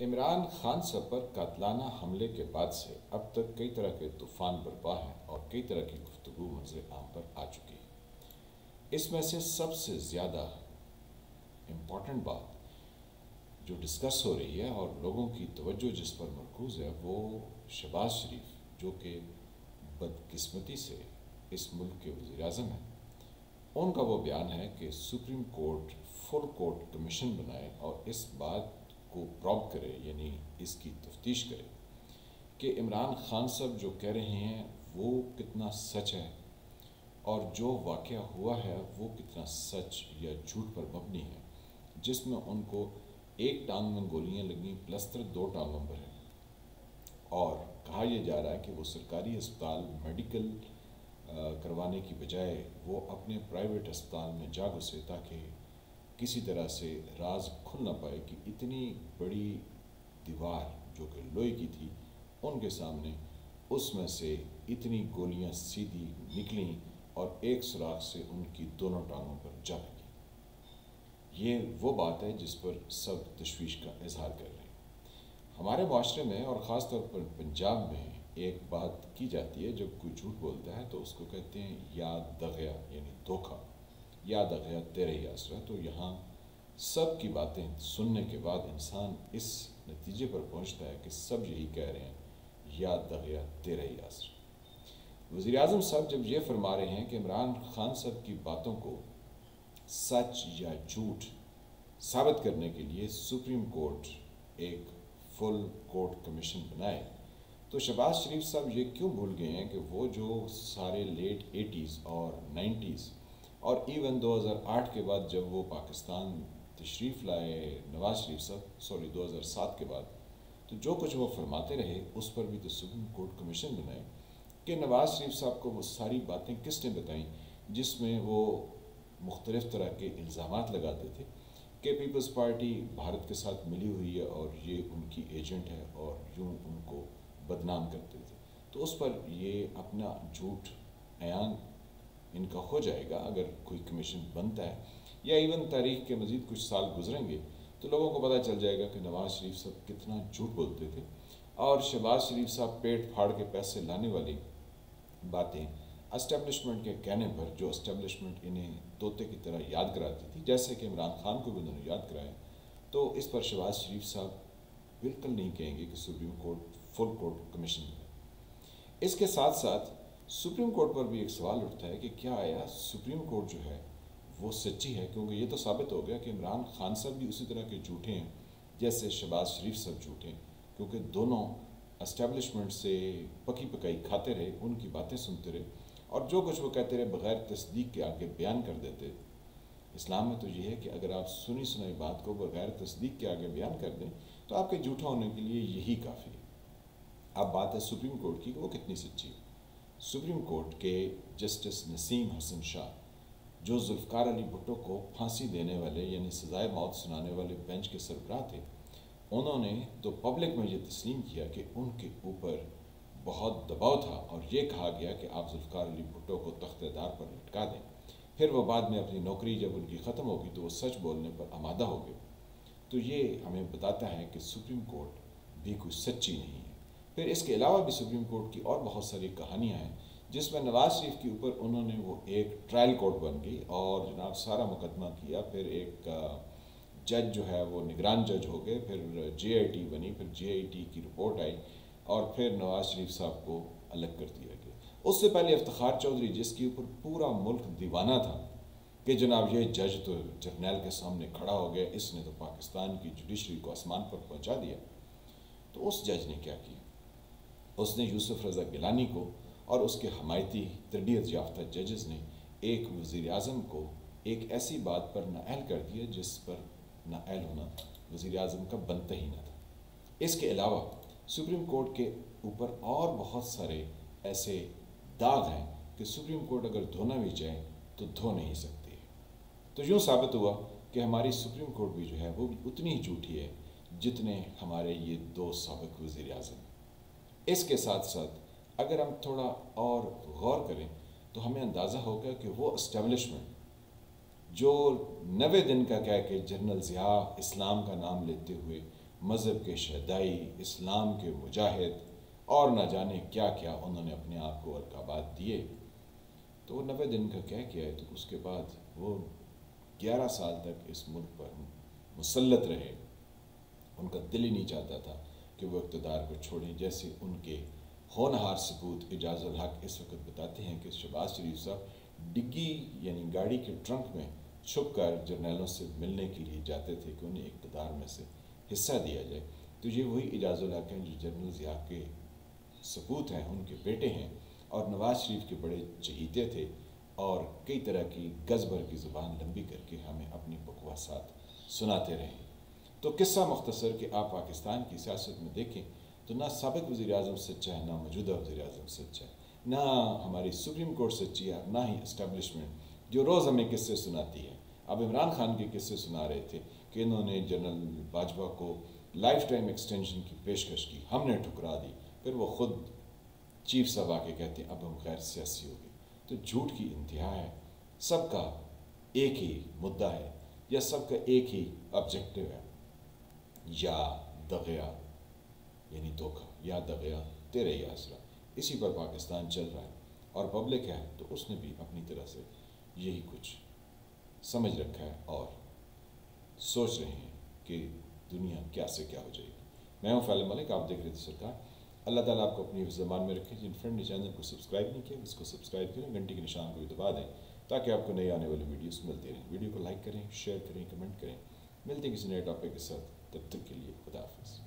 عمران خان صاحب پر قاتلانہ حملے کے بعد سے اب تک کئی طرح کے طوفان برپا ہیں اور کئی طرح کی گفتگو منظر عام پر آ چکی ہے۔ اس میں سے سب سے زیادہ امپورٹنٹ بات جو ڈسکس ہو رہی ہے اور لوگوں کی توجہ جس پر مرکوز ہے وہ شہباز شریف، جو کہ بدقسمتی سے اس ملک کے وزیر اعظم ہیں، ان کا وہ بیان ہے کہ supreme court full court commission بنائے اور اس بات کو پروب کرے، یعنی اس کی تفتیش کرے کہ عمران خان صاحب جو کہہ رہے ہیں وہ کتنا سچ ہے اور جو واقعہ ہوا ہے وہ کتنا سچ یا جھوٹ پر مبنی ہے، جس میں ان کو ایک ٹانگ میں گولیاں لگیں پلستر 2 ٹانگوں پر ہے، اور کہا یہ جا رہا ہے کہ وہ سرکاری اسپتال میڈیکل کروانے کی بجائے وہ اپنے پرائیویٹ اسپتال میں جا گھسے تاکہ کسی طرح سے راز کھل نہ پائے کہ اتنی بڑی دیوار جو کہ لوہے کی تھی ان کے سامنے اس میں سے اتنی گولیاں سیدھی نکلیں اور ایک سوراخ سے ان کی دونوں ٹانگوں پر جا لگی۔ یہ وہ بات ہے جس پر سب تشویش کا اظہار کر رہے ہیں۔ ہمارے معاشرے میں اور خاص طور پر پنجاب میں ایک بات کی جاتی ہے، جب کوئی جھوٹ بولتا ہے تو اس کو کہتے ہیں یاد دغیا، یعنی دھوکہ، یاد دغیا تیرے ہی آسرا۔ تو یہاں سب کی باتیں سننے کے بعد انسان اس نتیجے پر پہنچتا ہے کہ سب یہی کہہ رہے ہیں یاد دغیا تیرے ہی آسرا۔ وزیر اعظم صاحب جب یہ فرما رہے ہیں کہ عمران خان صاحب کی باتوں کو سچ یا جھوٹ ثابت کرنے کے لیے سپریم کورٹ ایک فل کورٹ کمیشن بنائے، تو شہباز شریف صاحب یہ کیوں بھول گئے ہیں کہ وہ جو سارے لیٹ 80s اور 90s اور ایون 2008 کے بعد جب وہ پاکستان تشریف لائے نواز شریف صاحب 2007 کے بعد، تو جو کچھ وہ فرماتے رہے اس پر بھی تو سپریم کورٹ کمیشن بنائے کہ نواز شریف صاحب کو وہ ساری باتیں کس نے بتائیں جس میں وہ مختلف طرح کے الزامات لگاتے تھے کہ پیپلز پارٹی بھارت کے ساتھ ملی ہوئی ہے اور یہ ان کی ایجنٹ ہے، اور یوں ان کو بدنام کرتے تھے۔ تو اس پر یہ اپنا جھوٹ عیان ان کا ہو جائے گا اگر کوئی کمیشن بنتا ہے، یا ایون تاریخ کے مزید کچھ سال گزریں گے تو لوگوں کو پتہ چل جائے گا کہ نواز شریف صاحب کتنا جھوٹ بولتے تھے، اور شہباز شریف صاحب پیٹ پھاڑ کے پیسے لانے والی باتیں اسٹیبلشمنٹ کے کہنے پر، جو اسٹیبلشمنٹ انہیں طوطے کی طرح یاد کراتی تھی، جیسے کہ عمران خان کو بھی انہوں نے یاد کرایا، تو اس پر شہباز شریف صاحب بالکل نہیں کہیں گے کہ supreme court full court commission ہے۔ اس کے ساتھ ساتھ سپریم کورٹ پر بھی ایک سوال اٹھتا ہے کہ کیا آیا سپریم کورٹ جو ہے وہ سچی ہے، کیونکہ یہ تو ثابت ہو گیا کہ عمران خان صاحب بھی اسی طرح کے جھوٹے ہیں جیسے شہباز شریف صاحب جھوٹے ہیں، کیونکہ دونوں اسٹیبلشمنٹ سے پکی پکائی کھاتے رہے، ان کی باتیں سنتے رہے، اور جو کچھ وہ کہتے رہے بغیر تصدیق کے آگے بیان کر دیتے۔ اسلام میں تو یہ ہے کہ اگر آپ سنی سنائی بات کو بغیر تصدیق کے آگے بیان کر دیں تو آپ کے جھوٹا ہونے کے لیے یہی کافی ہے۔ اب بات ہے سپریم کورٹ کی کہ وہ کتنی سچی ہے۔ سپریم کورٹ کے جسٹس نسیم حسن شاہ، جو ذوالفقار علی بھٹو کو پھانسی دینے والے یعنی سزائے موت سنانے والے بینچ کے سربراہ تھے، انہوں نے تو پبلک میں یہ تسلیم کیا کہ ان کے اوپر بہت دباؤ تھا اور یہ کہا گیا کہ آپ ذوالفقار علی بھٹو کو تخت دار پر لٹکا دیں۔ پھر وہ بعد میں اپنی نوکری جب ان کی ختم ہوگی تو وہ سچ بولنے پر آمادہ ہو گئے۔ تو یہ ہمیں بتاتا ہے کہ سپریم کورٹ بھی کوئی سچی نہیں ہے۔ پھر اس کے علاوہ بھی سپریم کورٹ کی اور بہت ساری کہانیاں ہیں جس میں نواز شریف کے اوپر انہوں نے وہ ایک ٹرائل کورٹ بن گئی اور جناب سارا مقدمہ کیا، پھر ایک جج جو ہے وہ نگران جج ہو گئے، پھر جے آئی ٹی بنی، پھر جے آئی ٹی کی رپورٹ آئی اور پھر نواز شریف صاحب کو الگ کر دیا گیا۔ اس سے پہلے افتخار چودھری، جس کے اوپر پورا ملک دیوانہ تھا کہ جناب یہ جج تو جرنیل کے سامنے کھڑا ہو گیا، اس نے تو پاکستان کی جوڈیشری کو آسمان پر پہنچا دیا، تو اس جج نے کیا کیا؟ اس نے یوسف رضا گیلانی کو اور اس کے حمایتی تربیت یافتہ ججز نے ایک وزیر اعظم کو ایک ایسی بات پر نااہل کر دیا جس پر نااہل ہونا وزیر اعظم کا بنتا ہی نہ تھا۔ اس کے علاوہ سپریم کورٹ کے اوپر اور بہت سارے ایسے داغ ہیں کہ سپریم کورٹ اگر دھونا بھی چاہے تو دھو نہیں سکتی ہے۔ تو یوں ثابت ہوا کہ ہماری سپریم کورٹ بھی جو ہے وہ بھی اتنی ہی جھوٹی ہے جتنے ہمارے یہ 2 سابق وزیر اعظم ہیں۔ اس کے ساتھ ساتھ اگر ہم تھوڑا اور غور کریں تو ہمیں اندازہ ہوگا کہ وہ اسٹیبلشمنٹ جو 90 دن کا کہہ کے جنرل ضیاء اسلام کا نام لیتے ہوئے مذہب کے شہدائی، اسلام کے مجاہد اور نہ جانے کیا کیا انہوں نے اپنے آپ کو القابات دیے، تو وہ 90 دن کا کیا ہے، تو اس کے بعد وہ 11 سال تک اس ملک پر مسلط رہے۔ ان کا دل ہی نہیں چاہتا تھا کہ وہ اقتدار کو چھوڑیں، جیسے ان کے ہونہار ثبوت اعجاز الحق اس وقت بتاتے ہیں کہ شہباز شریف صاحب ڈگی یعنی گاڑی کے ٹرنک میں چھپ کر جرنیلوں سے ملنے کے لیے جاتے تھے کہ انہیں اقتدار میں سے حصہ دیا جائے۔ تو یہ وہی اعجاز الحق ہیں جو جنرل ضیاء کے سپوت ہیں، ان کے بیٹے ہیں، اور نواز شریف کے بڑے چہیتے تھے، اور کئی طرح کی گز بھر کی زبان لمبی کر کے ہمیں اپنی بکواسات سناتے رہے۔ تو قصہ مختصر کہ آپ پاکستان کی سیاست میں دیکھیں تو نہ سابق وزیر اعظم سچا ہے، نہ موجودہ وزیر اعظم سچا ہے، نہ ہماری سپریم کورٹ سچی ہے، نہ ہی اسٹیبلشمنٹ جو روز ہمیں قصے سناتی ہے۔ اب عمران خان کے قصے سنا رہے تھے کہ انہوں نے جنرل باجوہ کو لائف ٹائم ایکسٹینشن کی پیشکش کی، ہم نے ٹھکرا دی، پھر وہ خود چیف صاحب آ کے کہتے ہیں اب ہم غیر سیاسی ہو گئے۔ تو جھوٹ کی انتہا ہے، سب کا ایک ہی مدعا ہے یا سب کا ایک ہی آبجیکٹو ہے، یا دغیا یعنی دھوکہ، یا دغیا تیرے ہی آسرا، اسی پر پاکستان چل رہا ہے۔ اور پبلک ہے تو اس نے بھی اپنی طرح سے یہی کچھ سمجھ رکھا ہے اور سوچ رہے ہیں کہ دنیا کیا سے کیا ہو جائے گی۔ میں ہوں فیل ملک، آپ دیکھ رہے تھے سرکار۔ اللہ تعالیٰ آپ کو اپنی زبان میں رکھے۔ جن فرینڈ نے چینل کو سبسکرائب نہیں کیا اس کو سبسکرائب کریں، گھنٹی کے نشان کو بھی دبا دیں تاکہ آپ کو نئی آنے والی ویڈیوز ملتی رہیں۔ ویڈیو کو لائک کریں، شیئر کریں، کمنٹ کریں۔ ملتے ہیں کسی نئے ٹاپک کے ساتھ، تب تک کے لیے خدا حافظ۔